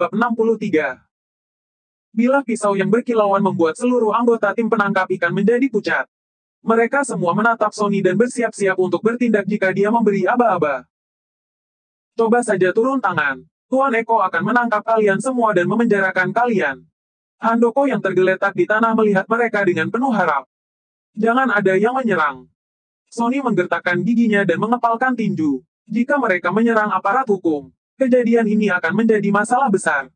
Bab 63. Bilah pisau yang berkilauan membuat seluruh anggota tim penangkap ikan menjadi pucat. Mereka semua menatap Sony dan bersiap-siap untuk bertindak jika dia memberi aba-aba. Coba saja turun tangan. Tuan Eko akan menangkap kalian semua dan memenjarakan kalian. Handoko yang tergeletak di tanah melihat mereka dengan penuh harap. Jangan ada yang menyerang. Sony menggertakkan giginya dan mengepalkan tinju. Jika mereka menyerang aparat hukum, kejadian ini akan menjadi masalah besar.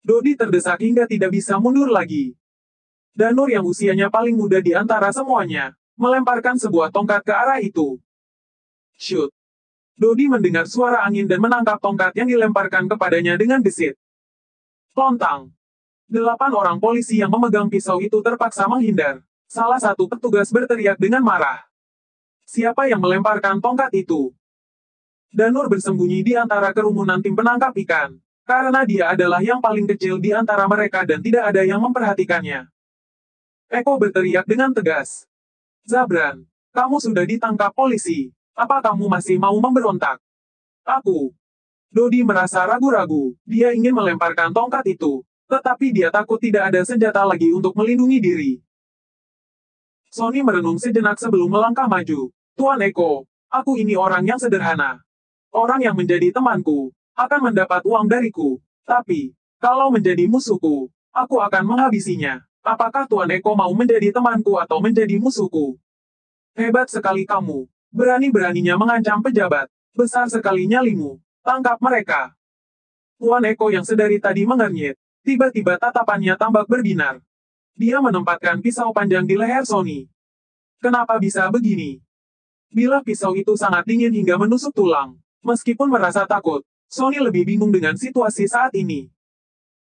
Dodi terdesak hingga tidak bisa mundur lagi. Danur yang usianya paling muda di antara semuanya, melemparkan sebuah tongkat ke arah itu. Shoot! Dodi mendengar suara angin dan menangkap tongkat yang dilemparkan kepadanya dengan gesit. Lontang! 8 orang polisi yang memegang pisau itu terpaksa menghindar. Salah satu petugas berteriak dengan marah. Siapa yang melemparkan tongkat itu? Danur bersembunyi di antara kerumunan tim penangkap ikan. Karena dia adalah yang paling kecil di antara mereka dan tidak ada yang memperhatikannya. Eko berteriak dengan tegas. Zabran, kamu sudah ditangkap polisi. Apa kamu masih mau memberontak? Aku. Dodi merasa ragu-ragu. Dia ingin melemparkan tongkat itu. Tetapi dia takut tidak ada senjata lagi untuk melindungi diri. Sony merenung sejenak sebelum melangkah maju. Tuan Eko, aku ini orang yang sederhana. Orang yang menjadi temanku akan mendapat uang dariku. Tapi, kalau menjadi musuhku, aku akan menghabisinya. Apakah Tuan Eko mau menjadi temanku atau menjadi musuhku? Hebat sekali kamu. Berani-beraninya mengancam pejabat. Besar sekali nyalimu. Tangkap mereka. Tuan Eko yang sedari tadi mengernyit. Tiba-tiba tatapannya tambak berbinar. Dia menempatkan pisau panjang di leher Sony. Kenapa bisa begini? Bilah pisau itu sangat dingin hingga menusuk tulang. Meskipun merasa takut, Sony lebih bingung dengan situasi saat ini.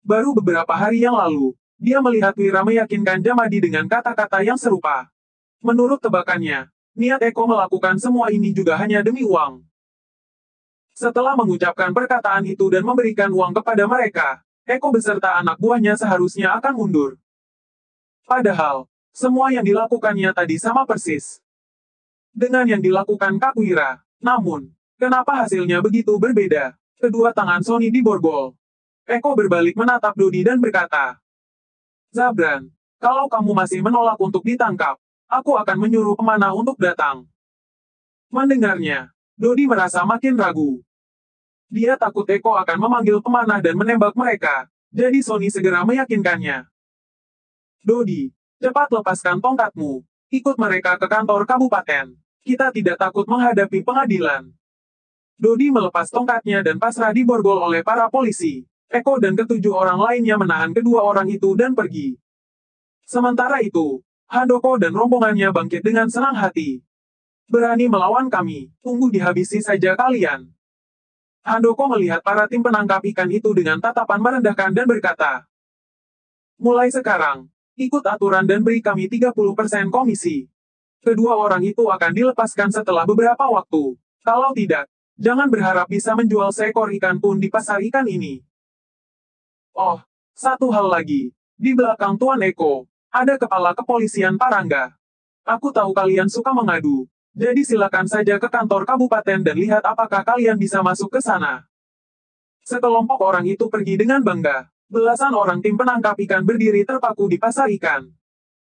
Baru beberapa hari yang lalu, dia melihat Wira meyakinkan Jamadi dengan kata-kata yang serupa. Menurut tebakannya, niat Eko melakukan semua ini juga hanya demi uang. Setelah mengucapkan perkataan itu dan memberikan uang kepada mereka, Eko beserta anak buahnya seharusnya akan mundur. Padahal, semua yang dilakukannya tadi sama persis dengan yang dilakukan Kak Wira. Namun, kenapa hasilnya begitu berbeda? Kedua tangan Sony diborgol. Eko berbalik menatap Dodi dan berkata, Zabran, kalau kamu masih menolak untuk ditangkap, aku akan menyuruh pemanah untuk datang. Mendengarnya, Dodi merasa makin ragu. Dia takut Eko akan memanggil pemanah dan menembak mereka, jadi Sony segera meyakinkannya. Dodi, cepat lepaskan tongkatmu. Ikut mereka ke kantor kabupaten. Kita tidak takut menghadapi pengadilan. Dodi melepas tongkatnya dan pasrah diborgol oleh para polisi. Eko dan ketujuh orang lainnya menahan kedua orang itu dan pergi. Sementara itu, Handoko dan rombongannya bangkit dengan senang hati. Berani melawan kami, tunggu dihabisi saja kalian. Handoko melihat para tim penangkap ikan itu dengan tatapan merendahkan dan berkata, mulai sekarang, ikut aturan dan beri kami 30% komisi. Kedua orang itu akan dilepaskan setelah beberapa waktu. Kalau tidak, jangan berharap bisa menjual seekor ikan pun di pasar ikan ini. Oh, satu hal lagi. Di belakang Tuan Eko, ada kepala kepolisian Parangga. Aku tahu kalian suka mengadu. Jadi silakan saja ke kantor kabupaten dan lihat apakah kalian bisa masuk ke sana. Sekelompok orang itu pergi dengan bangga. Belasan orang tim penangkap ikan berdiri terpaku di pasar ikan.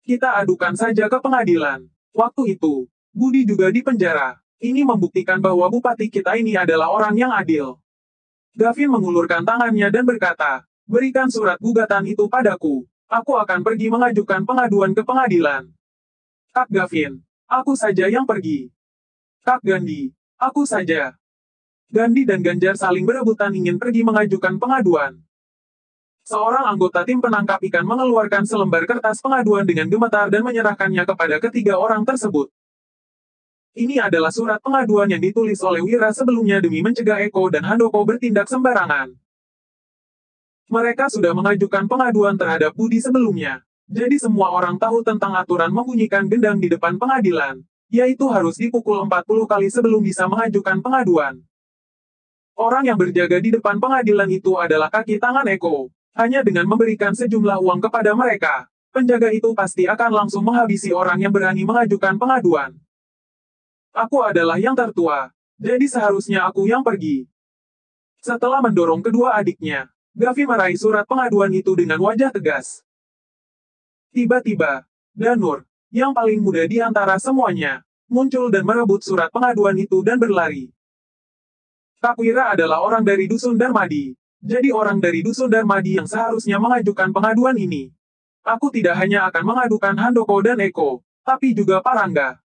Kita adukan saja ke pengadilan. Waktu itu, Budi juga di penjara. Ini membuktikan bahwa bupati kita ini adalah orang yang adil. Gavin mengulurkan tangannya dan berkata, berikan surat gugatan itu padaku. Aku akan pergi mengajukan pengaduan ke pengadilan. Kak Gavin, aku saja yang pergi. Kak Gandhi, aku saja. Gandhi dan Ganjar saling berebutan ingin pergi mengajukan pengaduan. Seorang anggota tim penangkap ikan mengeluarkan selembar kertas pengaduan dengan gemetar dan menyerahkannya kepada ketiga orang tersebut. Ini adalah surat pengaduan yang ditulis oleh Wira sebelumnya demi mencegah Eko dan Handoko bertindak sembarangan. Mereka sudah mengajukan pengaduan terhadap Budi sebelumnya. Jadi semua orang tahu tentang aturan membunyikan gendang di depan pengadilan, yaitu harus dipukul 40 kali sebelum bisa mengajukan pengaduan. Orang yang berjaga di depan pengadilan itu adalah kaki tangan Eko. Hanya dengan memberikan sejumlah uang kepada mereka, penjaga itu pasti akan langsung menghabisi orang yang berani mengajukan pengaduan. Aku adalah yang tertua, jadi seharusnya aku yang pergi. Setelah mendorong kedua adiknya, Gavi meraih surat pengaduan itu dengan wajah tegas. Tiba-tiba, Danur, yang paling muda di antara semuanya, muncul dan merebut surat pengaduan itu dan berlari. Takwira adalah orang dari Dusun Darmadi, jadi orang dari Dusun Darmadi yang seharusnya mengajukan pengaduan ini. Aku tidak hanya akan mengadukan Handoko dan Eko, tapi juga Parangga.